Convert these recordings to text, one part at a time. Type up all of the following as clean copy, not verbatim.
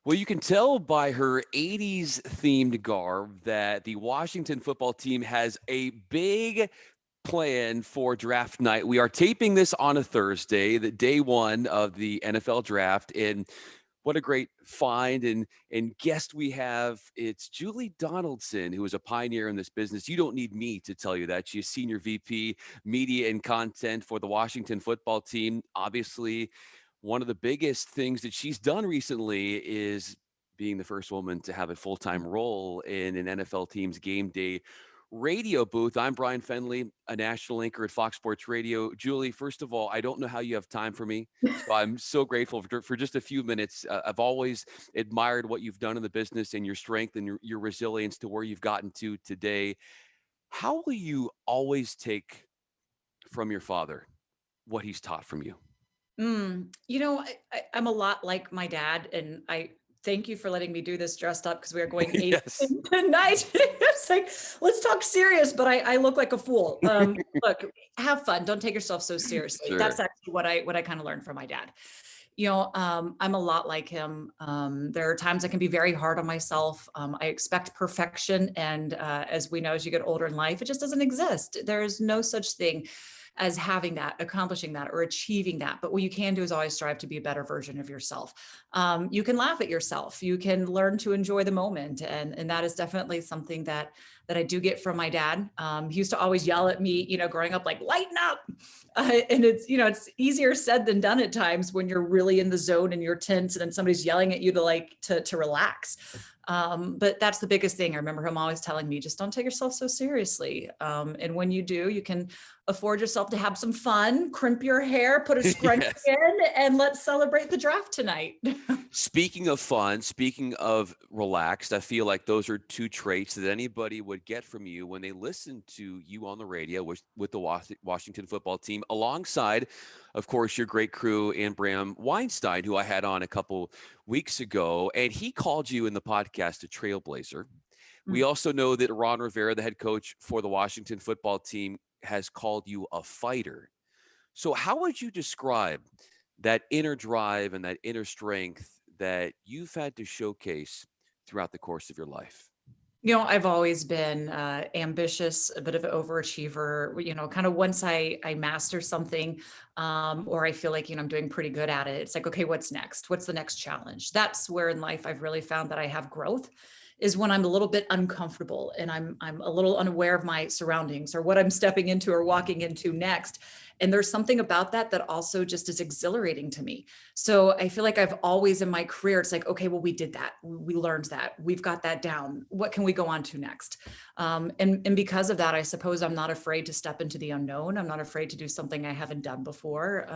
Well, you can tell by her 80s themed garb that the Washington football team has a big plan for draft night. We are taping this on a Thursday, the day one of the NFL draft. And what a great find and guest we have. It's Julie Donaldson, who is a pioneer in this business. You don't need me to tell you that. She's Senior VP, Media and Content for the Washington football team. Obviously, one of the biggest things that she's done recently is being the first woman to have a full-time role in an NFL team's game day radio booth. I'm Bryan Fenley, a national anchor at Fox Sports Radio. Julie, first of all, I don't know how you have time for me, so I'm so grateful for just a few minutes. I've always admired what you've done in the business and your strength and your resilience to where you've gotten to today. How will you always take from your father what he's taught from you? I'm a lot like my dad, and I thank you for letting me do this dressed up because we are going 8 Yes. tonight. It's like, let's talk serious, but I look like a fool. Look, have fun. Don't take yourself so seriously. That's Sure. actually what I kind of learned from my dad. I'm a lot like him. There are times I can be very hard on myself. I expect perfection, and as we know, as you get older in life, it just doesn't exist. There is no such thing as having that, accomplishing that, or achieving that. But what you can do is always strive to be a better version of yourself. You can laugh at yourself. You can learn to enjoy the moment, and that is definitely something that I do get from my dad. He used to always yell at me, growing up, like, lighten up. And it's easier said than done at times when you're really in the zone and you're tense, and then somebody's yelling at you to relax. But that's the biggest thing. I remember him always telling me, just don't take yourself so seriously. And when you do, you can afford yourself to have some fun, crimp your hair, put a scrunchie Yes. in, and let's celebrate the draft tonight. Speaking of fun, speaking of relaxed, I feel like those are two traits that anybody would get from you when they listen to you on the radio with the Washington football team, alongside, of course, your great crew and Bram Weinstein, who I had on a couple weeks ago. And he called you in the podcast a trailblazer. We Mm. also know that Ron Rivera, the head coach for the Washington football team, has called you a fighter. So, how would you describe that inner drive and that inner strength that you've had to showcase throughout the course of your life? I've always been ambitious, a bit of an overachiever. Kind of once I master something, or I feel like I'm doing pretty good at it, it's like, okay, what's next? What's the next challenge? That's where in life I've really found that I have growth, is when I'm a little bit uncomfortable and I'm a little unaware of my surroundings or what I'm stepping into or walking into next. And there's something about that also just is exhilarating to me. So I feel like I've always in my career, it's like, okay, well, we did that. We learned that. We've got that down. What can we go on to next? And because of that, I suppose I'm not afraid to step into the unknown. I'm not afraid to do something I haven't done before.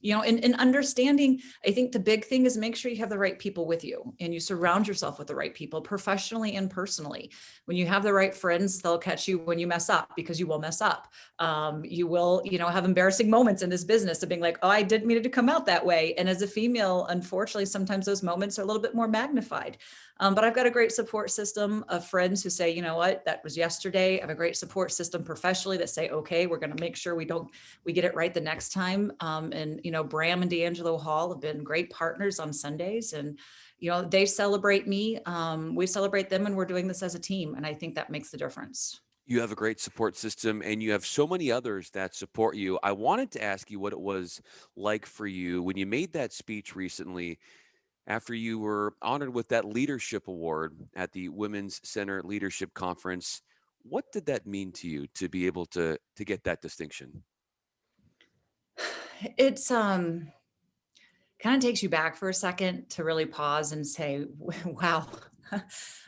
And understanding, I think the big thing is make sure you have the right people with you and you surround yourself with the right people professionally and personally. When you have the right friends, they'll catch you when you mess up, because you will mess up. You will, have embarrassing moments in this business of being like, oh, I didn't mean it to come out that way. And as a female, unfortunately, sometimes those moments are a little bit more magnified. But I've got a great support system of friends who say, you know what, that was yesterday. I have a great support system professionally that say, okay, we're going to make sure we get it right the next time. Bram and D'Angelo Hall have been great partners on Sundays, and they celebrate me. We celebrate them, and we're doing this as a team. And I think that makes the difference. You have a great support system and you have so many others that support you. I wanted to ask you what it was like for you when you made that speech recently after you were honored with that leadership award at the Women's Center Leadership Conference. What did that mean to you to be able to get that distinction? It's kind of takes you back for a second to really pause and say, wow,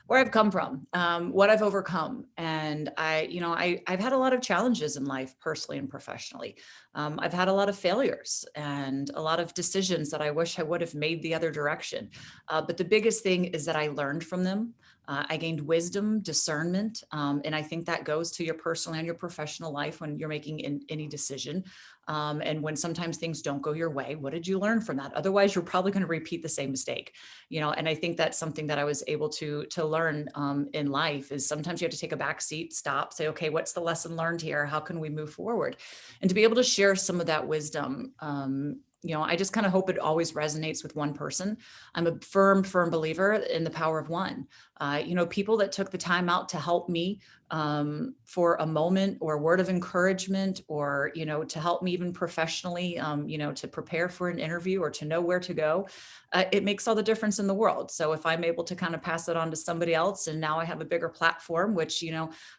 where I've come from, what I've overcome. And I've had a lot of challenges in life, personally and professionally. I've had a lot of failures and a lot of decisions that I wish I would have made the other direction. But the biggest thing is that I learned from them. I gained wisdom, discernment, and I think that goes to your personal and your professional life when you're making any decision. And when sometimes things don't go your way, what did you learn from that? Otherwise, you're probably going to repeat the same mistake. And I think that's something that I was able to learn in life, is sometimes you have to take a back seat, stop, say, okay, what's the lesson learned here? How can we move forward? And to be able to share some of that wisdom, I just kind of hope it always resonates with one person. I'm a firm believer in the power of one. People that took the time out to help me for a moment or a word of encouragement, or, to help me even professionally, to prepare for an interview or to know where to go, it makes all the difference in the world. So if I'm able to kind of pass it on to somebody else, and now I have a bigger platform, which,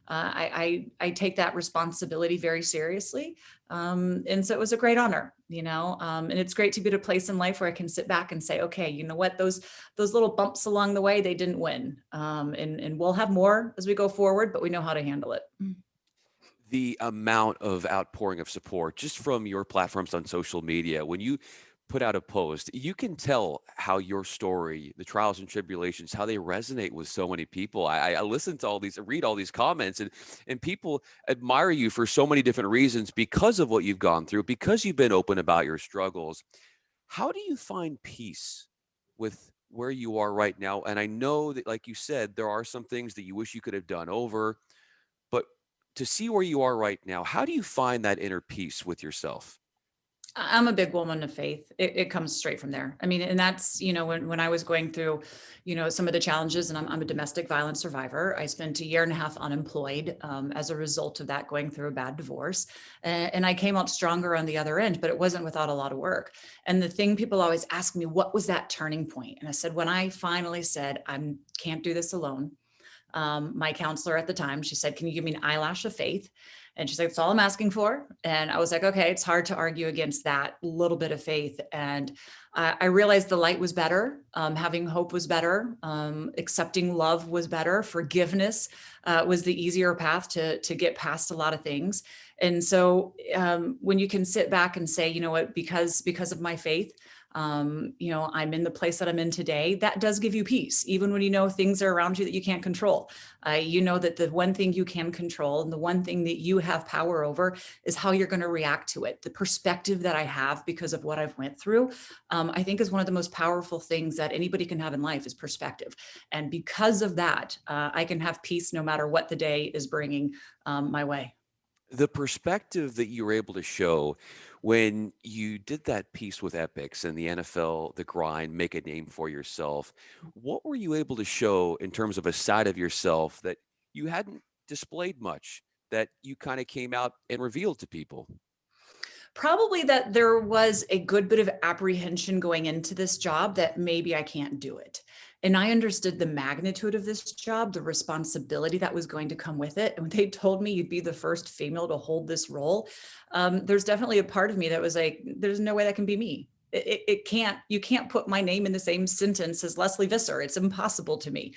I take that responsibility very seriously. And so it was a great honor, and it's great to be at a place in life where I can sit back and say, okay, you know what, those little bumps along the way, they didn't win. And we'll have more as we go forward, but we know how to handle it. The amount of outpouring of support just from your platforms on social media, when you put out a post, you can tell how your story, the trials and tribulations, how they resonate with so many people. I listen to all these, read all these comments, and people admire you for so many different reasons because of what you've gone through, because you've been open about your struggles. How do you find peace with where you are right now? And I know that, like you said, there are some things that you wish you could have done over, but to see where you are right now, how do you find that inner peace with yourself? I'm a big woman of faith. It comes straight from there. I mean, and that's, when I was going through, some of the challenges, and I'm a domestic violence survivor. I spent a year and a half unemployed as a result of that, going through a bad divorce. And I came out stronger on the other end, but it wasn't without a lot of work. And the thing people always ask me, what was that turning point? And I said, when I finally said, I can't do this alone. My counselor at the time, she said, can you give me an eyelash of faith? And she's like, that's all I'm asking for. And I was like, okay, it's hard to argue against that little bit of faith. And I realized the light was better. Having hope was better. Accepting love was better. Forgiveness was the easier path to get past a lot of things. And so when you can sit back and say, you know what, because of my faith, I'm in the place that I'm in today, that does give you peace, even when things are around you that you can't control. That the one thing you can control, and the one thing that you have power over, is how you're going to react to it. The perspective that I have because of what I've went through, I think, is one of the most powerful things that anybody can have in life, is perspective. And because of that, I can have peace no matter what the day is bringing my way. The perspective that you were able to show when you did that piece with Epics and the NFL, the grind, make a name for yourself, what were you able to show in terms of a side of yourself that you hadn't displayed much, that you kind of came out and revealed to people? Probably that there was a good bit of apprehension going into this job that maybe I can't do it. And I understood the magnitude of this job, the responsibility that was going to come with it. And when they told me you'd be the first female to hold this role, there's definitely a part of me that was like, there's no way that can be me. You can't put my name in the same sentence as Leslie Visser. It's impossible to me.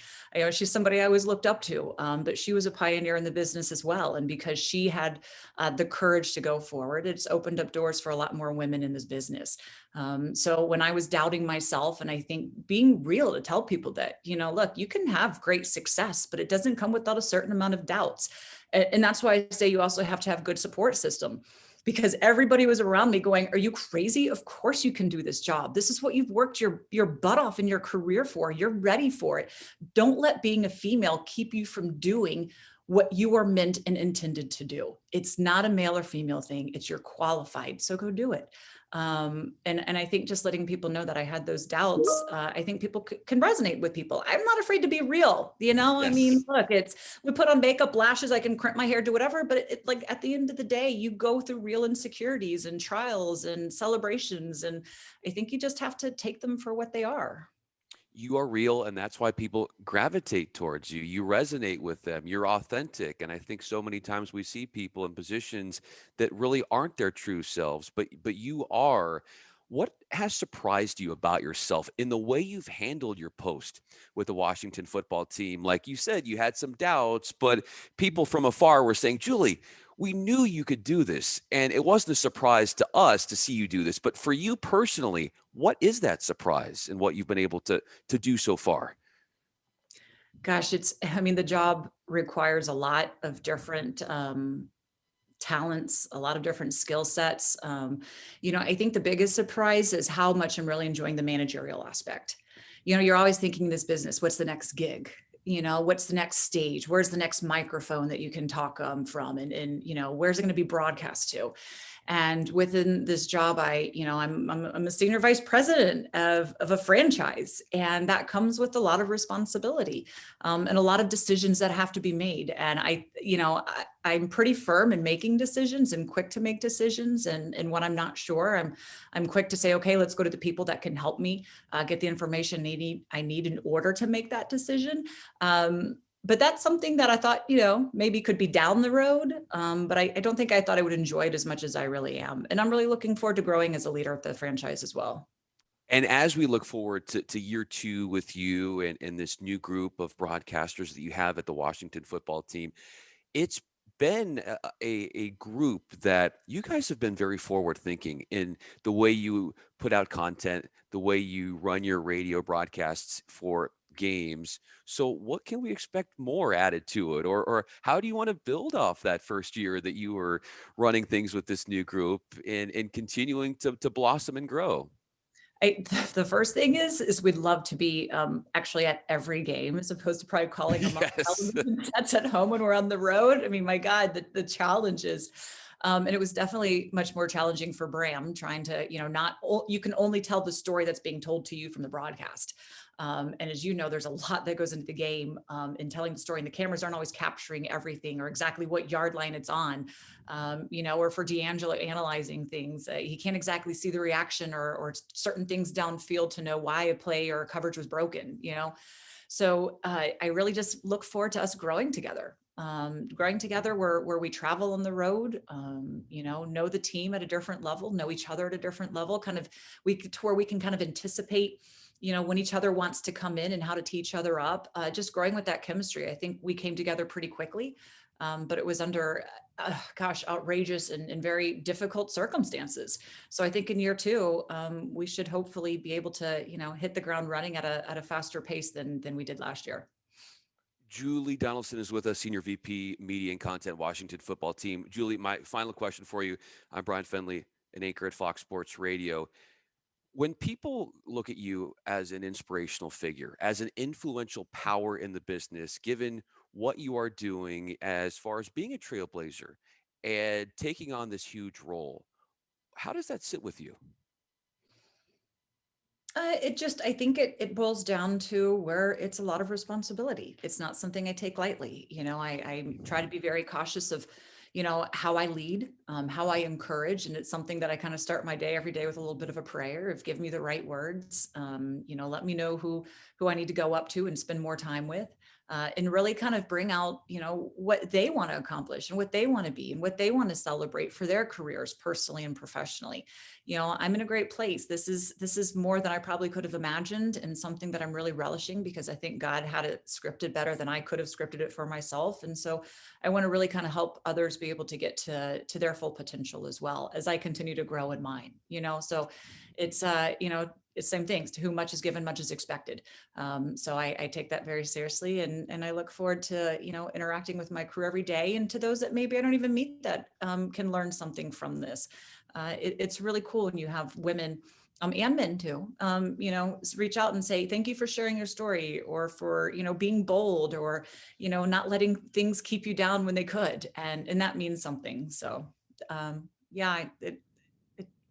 She's somebody I always looked up to, but she was a pioneer in the business as well. And because she had the courage to go forward, it's opened up doors for a lot more women in this business. So when I was doubting myself, and I think being real to tell people that, look, you can have great success, but it doesn't come without a certain amount of doubts. And that's why I say you also have to have good support system, because everybody was around me going, are you crazy? Of course you can do this job. This is what you've worked your butt off in your career for. You're ready for it. Don't let being a female keep you from doing what you are meant and intended to do. It's not a male or female thing. It's you're qualified. So go do it. And I think just letting people know that I had those doubts, I think people can resonate with people. I'm not afraid to be real. I Yes. mean, look, we put on makeup, lashes, I can crimp my hair, do whatever, but like at the end of the day, you go through real insecurities and trials and celebrations. And I think you just have to take them for what they are. You are real, and that's why people gravitate towards you. You resonate with them. You're authentic. And I think so many times we see people in positions that really aren't their true selves, but you are. What has surprised you about yourself in the way you've handled your post with the Washington football team? Like you said, you had some doubts, but people from afar were saying, Julie, we knew you could do this. And it wasn't a surprise to us to see you do this. But for you personally, what is that surprise in what you've been able to do so far? Gosh, I mean, the job requires a lot of different talents, a lot of different skill sets. I think the biggest surprise is how much I'm really enjoying the managerial aspect. You're always thinking in this business, what's the next gig? What's the next stage? Where's the next microphone that you can talk from? And where's it going to be broadcast to? And within this job, I'm a senior vice president of a franchise, and that comes with a lot of responsibility, and a lot of decisions that have to be made. And I'm pretty firm in making decisions and quick to make decisions. And when I'm not sure, I'm quick to say, okay, let's go to the people that can help me get the information I need in order to make that decision. But that's something that I thought, maybe could be down the road. But I don't think I thought I would enjoy it as much as I really am. And I'm really looking forward to growing as a leader of the franchise as well. And as we look forward to year two with you and this new group of broadcasters that you have at the Washington football team, it's been a group that you guys have been very forward thinking in the way you put out content, the way you run your radio broadcasts for games. So what can we expect more added to it? Or how do you want to build off that first year that you were running things with this new group and continuing to blossom and grow? The first thing is we'd love to be actually at every game as opposed to probably calling them on Yes. television sets at home when we're on the road. I mean, my God, the challenges. And it was definitely much more challenging for Bram trying to, you can only tell the story that's being told to you from the broadcast. And as you know, there's a lot that goes into the game in telling the story, and the cameras aren't always capturing everything or exactly what yard line it's on. Or for D'Angelo analyzing things, he can't exactly see the reaction or certain things downfield to know why a play or coverage was broken. So I really just look forward to us growing together. Growing together where we travel on the road, know the team at a different level, know each other at a different level, to where we can kind of anticipate, when each other wants to come in and how to tee each other up, just growing with that chemistry. I think we came together pretty quickly, but it was under, outrageous and very difficult circumstances. So I think in year two, we should hopefully be able to, hit the ground running at a faster pace than we did last year. Julie Donaldson is with us, Senior VP, Media and Content, Washington football team. Julie, my final question for you. I'm Bryan Fenley, an anchor at Fox Sports Radio. When people look at you as an inspirational figure, as an influential power in the business, given what you are doing as far as being a trailblazer and taking on this huge role, how does that sit with you? I think it boils down to where it's a lot of responsibility. It's not something I take lightly. I try to be very cautious of, how I lead, how I encourage. And it's something that I kind of start my day every day with a little bit of a prayer of give me the right words, let me know who I need to go up to and spend more time with. And really kind of bring out, what they want to accomplish and what they want to be and what they want to celebrate for their careers personally and professionally. I'm in a great place. This is more than I probably could have imagined, and something that I'm really relishing because I think God had it scripted better than I could have scripted it for myself. And so I want to really kind of help others be able to get to their full potential as well as I continue to grow in mine. So it's it's same things. To whom much is given, much is expected. So I take that very seriously, and I look forward to interacting with my crew every day, and to those that maybe I don't even meet that can learn something from this. It's really cool when you have women and men too, reach out and say, thank you for sharing your story, or for, being bold, or, not letting things keep you down when they could. And that means something. So, it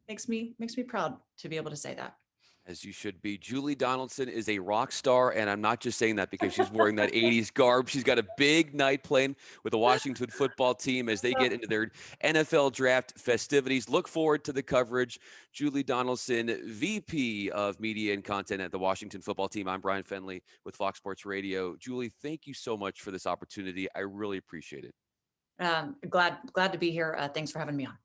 makes me proud to be able to say that. As you should be. Julie Donaldson is a rock star, and I'm not just saying that because she's wearing that 80s garb. She's got a big night playing with the Washington football team as they get into their NFL draft festivities. Look forward to the coverage. Julie Donaldson, VP of Media and Content at the Washington football team. I'm Bryan Fenley with Fox Sports Radio. Julie, thank you so much for this opportunity. I really appreciate it. Glad to be here. Thanks for having me on.